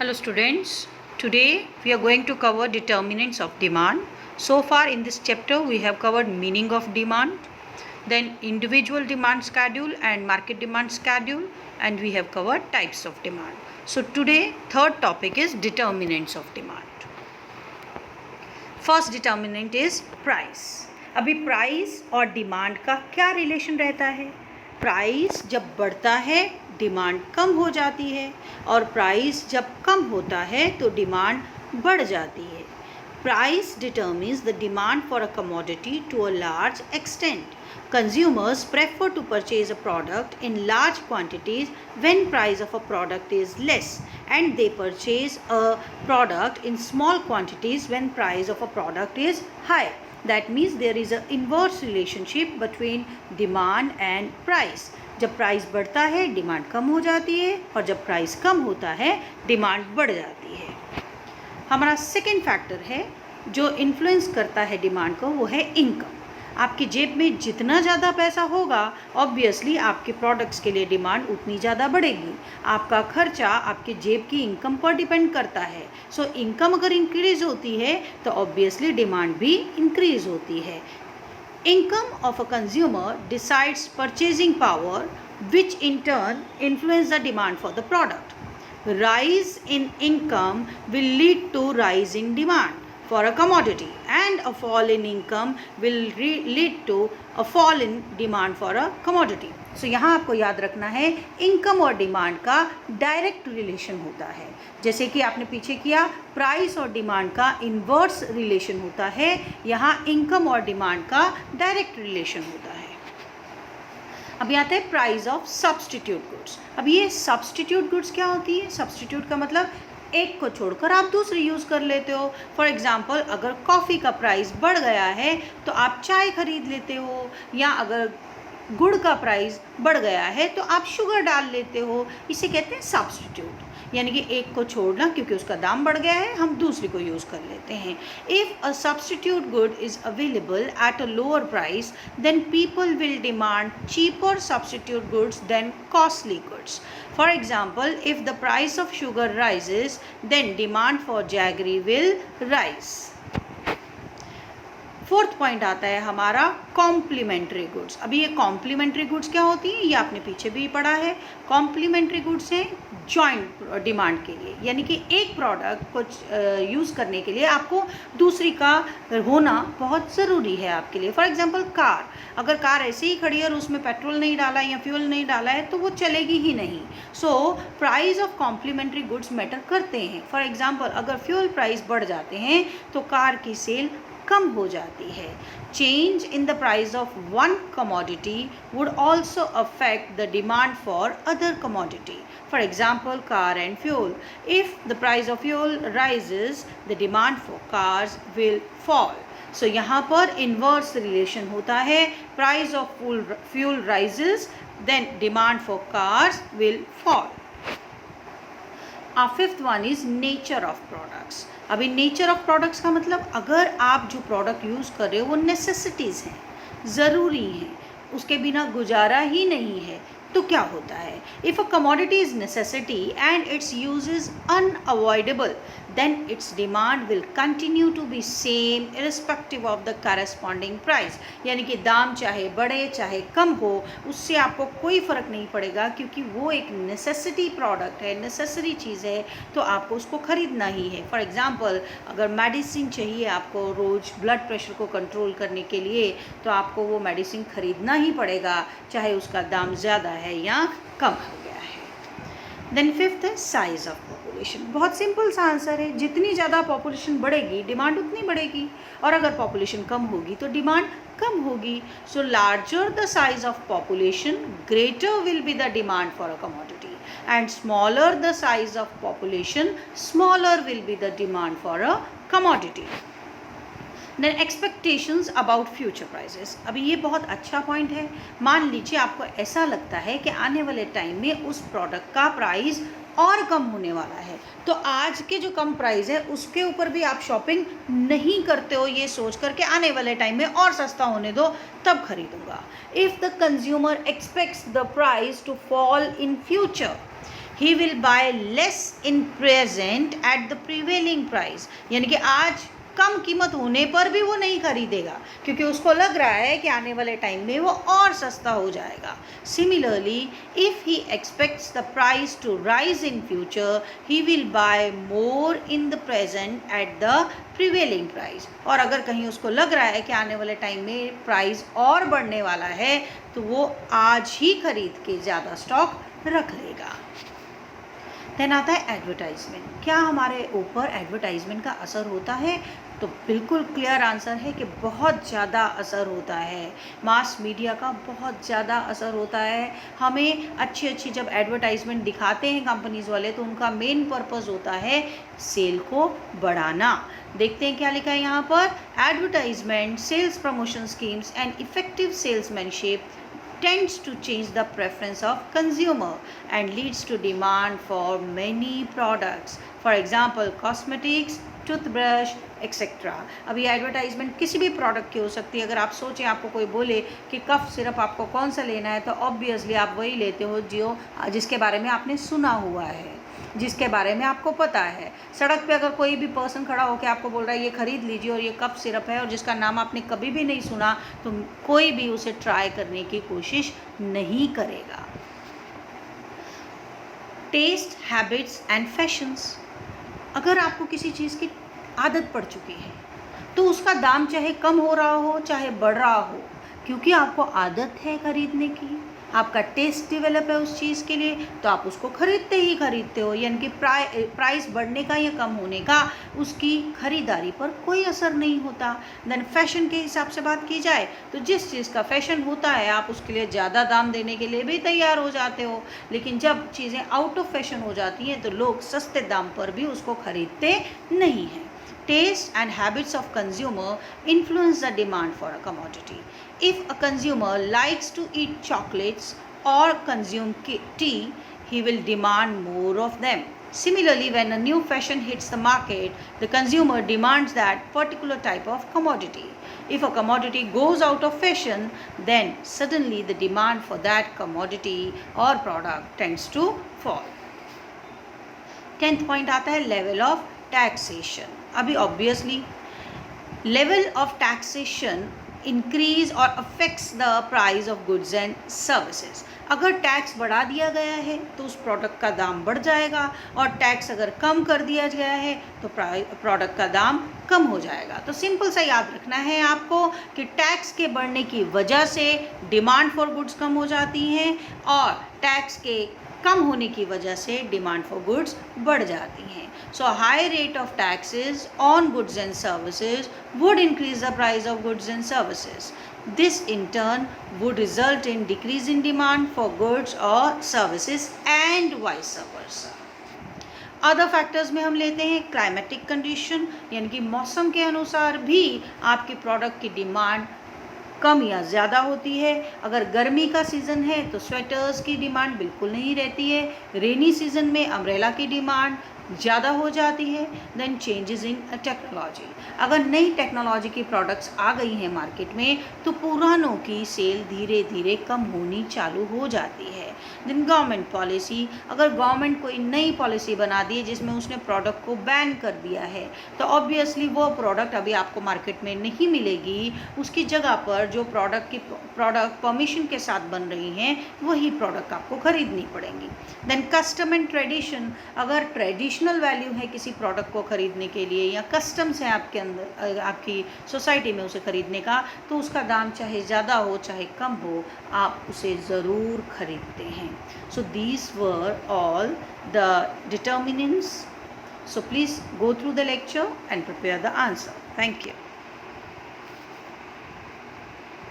Hello students, today we are going to cover determinants of demand. So far in this chapter we have covered meaning of demand, then individual demand schedule and market demand schedule, and we have covered types of demand. So today third topic is determinants of demand. First determinant is price. अभी price और demand का क्या relation रहता है? Price जब बढ़ता है demand कम हो जाती है और प्राइस जब कम होता है तो डिमांड बढ़ जाती है. Price determines the demand for a commodity to a large extent. Consumers prefer to purchase a product in large quantities when price of a product is less, and they purchase a product in small quantities when price of a product is high. That means there is an inverse relationship between demand and price. जब price बढ़ता है demand कम हो जाती है और जब price कम होता है डिमांड बढ़ जाती है. हमारा सेकेंड फैक्टर है जो इन्फ्लुएंस करता है डिमांड को, वो है इनकम. आपकी जेब में जितना ज़्यादा पैसा होगा ऑब्वियसली आपके प्रोडक्ट्स के लिए डिमांड उतनी ज़्यादा बढ़ेगी. आपका खर्चा आपके जेब की इनकम पर डिपेंड करता है. सो इनकम अगर इंक्रीज होती है तो ऑब्वियसली डिमांड भी इंक्रीज होती है. Income of a consumer decides purchasing power which in turn influence the demand for the product. Rise in income will lead to rise in demand for a commodity, and a fall in income will lead to a fall in demand for a commodity. So यहाँ आपको याद रखना है income और demand का direct relation होता है. जैसे कि आपने पीछे किया प्राइस और डिमांड का इन्वर्स रिलेशन होता है, यहाँ इनकम और डिमांड का डायरेक्ट रिलेशन होता है. अभी आता है प्राइस ऑफ सब्सटीट्यूट गुड्स. अब ये सब्सटीट्यूट गुड्स क्या होती है? सब्सटीट्यूट का मतलब एक को छोड़कर आप दूसरी यूज़ कर लेते हो. फॉर एग्जांपल अगर कॉफ़ी का प्राइस बढ़ गया है तो आप चाय खरीद लेते हो, या अगर गुड़ का प्राइस बढ़ गया है तो आप शुगर डाल लेते हो. इसे कहते हैं सब्सटीट्यूट, यानी कि एक को छोड़ना क्योंकि उसका दाम बढ़ गया है हम दूसरी को यूज़ कर लेते हैं. If a substitute good is available at a lower price then people will demand cheaper substitute goods than costly goods. For example if the price of sugar rises then demand for jaggery will rise. Fourth point आता है हमारा complementary goods. अभी ये complementary goods क्या होती हैं ये आपने पीछे भी पढ़ा है. कॉम्प्लीमेंट्री गुड्स हैं जॉइंट डिमांड के लिए, यानी कि एक प्रोडक्ट को यूज़ करने के लिए आपको दूसरी का होना बहुत ज़रूरी है आपके लिए. फॉर एग्जांपल कार, अगर कार ऐसे ही खड़ी है और उसमें पेट्रोल नहीं डाला है या फ्यूल नहीं डाला है तो वो चलेगी ही नहीं. So price of complementary goods matter करते हैं. फॉर एग्जांपल अगर फ्यूल प्राइस बढ़ जाते हैं तो कार की सेल कम हो जाती है. Change in the price of one commodity would also affect the demand for other commodity. For example, car and fuel. If the price of fuel rises, the demand for cars will fall. So यहाँ पर inverse relation होता है. Price of fuel rises, then demand for cars will fall. Our fifth one is nature of products. अभी nature of products का मतलब अगर आप जो प्रोडक्ट यूज़ कर रहे हो वो नेसेसिटीज़ हैं, ज़रूरी हैं, उसके बिना गुजारा ही नहीं है, तो क्या होता है? If a commodity is necessity and it's use is unavoidable then its demand will continue to be same irrespective of the corresponding price. यानी कि दाम चाहे बढ़े चाहे कम हो उससे आपको कोई फ़र्क नहीं पड़ेगा क्योंकि वो एक नेसेसिटी प्रोडक्ट है, नेसेसरी चीज़ है, तो आपको उसको ख़रीदना ही है. फॉर एग्ज़ाम्पल अगर मेडिसिन चाहिए आपको रोज़ ब्लड प्रेशर को कंट्रोल करने के लिए तो आपको वो मेडिसिन ख़रीदना ही पड़ेगा चाहे उसका दाम ज़्यादा है या कम हो गया है. देन फिफ्थ है साइज ऑफ पॉपुलेशन. बहुत सिंपल सा आंसर है, जितनी ज़्यादा पॉपुलेशन बढ़ेगी डिमांड उतनी बढ़ेगी, और अगर पॉपुलेशन कम होगी तो डिमांड कम होगी. So larger the size of population greater will be the demand for a commodity, and smaller the size of population smaller will be the demand for a commodity. Then expectations about future prices. अभी ये बहुत अच्छा point है. मान लीजिए आपको ऐसा लगता है कि आने वाले टाइम में उस प्रोडक्ट का प्राइस और कम होने वाला है, तो आज के जो कम प्राइस है उसके ऊपर भी आप शॉपिंग नहीं करते हो ये सोच कर के आने वाले टाइम में और सस्ता होने दो तब खरीदूंगा. If the consumer expects the price to fall in future he will buy less in present at the prevailing price, यानी कि आज कम कीमत होने पर भी वो नहीं खरीदेगा क्योंकि उसको लग रहा है कि आने वाले टाइम में वो और सस्ता हो जाएगा. Similarly if he expects the price to rise in future he will buy more in the present at the prevailing price. और अगर कहीं उसको लग रहा है कि आने वाले टाइम में प्राइस और बढ़ने वाला है तो वो आज ही खरीद के ज़्यादा स्टॉक रख लेगा. देन आता है एडवर्टाइजमेंट. क्या हमारे ऊपर एडवर्टाइजमेंट का असर होता है? तो बिल्कुल क्लियर आंसर है कि बहुत ज़्यादा असर होता है. मास मीडिया का बहुत ज़्यादा असर होता है. हमें अच्छी जब एडवर्टाइजमेंट दिखाते हैं कंपनीज़ वाले तो उनका मेन पर्पस होता है सेल को बढ़ाना. देखते हैं क्या लिखा है यहाँ पर. Advertisement, sales promotion schemes and effective salesmanship tends to change the preference of consumer and leads to demand for many products. For example, cosmetics, toothbrush etcetera. अभी एडवर्टाइजमेंट किसी भी प्रोडक्ट की हो सकती है. अगर आप सोचें आपको कोई बोले कि कफ सिरप आपको कौन सा लेना है तो ऑब्वियसली आप वही लेते हो जो जिसके बारे में आपने सुना हुआ है, जिसके बारे में आपको पता है. सड़क पे अगर कोई भी पर्सन खड़ा होकर आपको बोल रहा है ये ख़रीद लीजिए और ये कफ सिरप है और जिसका नाम आपने कभी भी नहीं सुना तो कोई भी उसे ट्राई करने की कोशिश नहीं करेगा. Taste, habits and fashions. अगर आपको किसी चीज़ की आदत पड़ चुकी है तो उसका दाम चाहे कम हो रहा हो चाहे बढ़ रहा हो, क्योंकि आपको आदत है खरीदने की, आपका टेस्ट डेवलप है उस चीज़ के लिए तो आप उसको खरीदते ही खरीदते हो. यानी कि प्राइस बढ़ने का या कम होने का उसकी खरीदारी पर कोई असर नहीं होता. देन फैशन के हिसाब से बात की जाए तो जिस चीज़ का फैशन होता है आप उसके लिए ज़्यादा दाम देने के लिए भी तैयार हो जाते हो. लेकिन जब चीज़ें आउट ऑफ फैशन हो जाती हैं तो लोग सस्ते दाम पर भी उसको खरीदते नहीं हैं. Taste and habits of consumer influence the demand for a commodity. If a consumer likes to eat chocolates or consume tea, he will demand more of them. Similarly, when a new fashion hits the market, the consumer demands that particular type of commodity. If a commodity goes out of fashion, then suddenly the demand for that commodity or product tends to fall. 10th point आता है level of taxation. अभी obviously level of taxation increase और affects the price of goods and services. अगर tax बढ़ा दिया गया है तो उस प्रोडक्ट का दाम बढ़ जाएगा और टैक्स अगर कम कर दिया गया है तो प्रोडक्ट का दाम कम हो जाएगा. तो सिंपल सा याद रखना है आपको कि टैक्स के बढ़ने की वजह से डिमांड फॉर गुड्स कम हो जाती हैं और टैक्स के कम होने की वजह से डिमांड फॉर गुड्स बढ़ जाती हैं. So high rate of taxes on goods and services would increase the price of goods and services. This in turn would result in decrease in demand for goods और services and vice versa. Other factors में हम लेते हैं climatic condition, यानी कि मौसम के अनुसार भी आपके प्रोडक्ट की डिमांड कम या ज़्यादा होती है. अगर गर्मी का सीज़न है तो स्वेटर्स की डिमांड बिल्कुल नहीं रहती है. रेनी सीज़न में अम्ब्रेला की डिमांड ज़्यादा हो जाती है. Then changes in technology. अगर नई टेक्नोलॉजी की प्रोडक्ट्स आ गई हैं मार्केट में तो पुरानों की सेल धीरे धीरे कम होनी चालू हो जाती है. Then government policy. अगर गवर्नमेंट कोई नई पॉलिसी बना दी है जिसमें उसने प्रोडक्ट को बैन कर दिया है तो ऑब्वियसली वो प्रोडक्ट अभी आपको मार्केट में नहीं मिलेगी. उसकी जगह पर जो प्रोडक्ट परमिशन के साथ बन रही हैं वही प्रोडक्ट आपको खरीदनी पड़ेंगी. Then custom and tradition. अगर ट्रेडिशनल वैल्यू है किसी प्रोडक्ट को खरीदने के लिए या कस्टम्स है आपके अंदर आपकी सोसाइटी में उसे खरीदने का तो उसका दाम चाहे ज़्यादा हो चाहे कम हो आप उसे ज़रूर खरीदते हैं. So these were all the determinants. So please go through the lecture and prepare the answer. Thank you.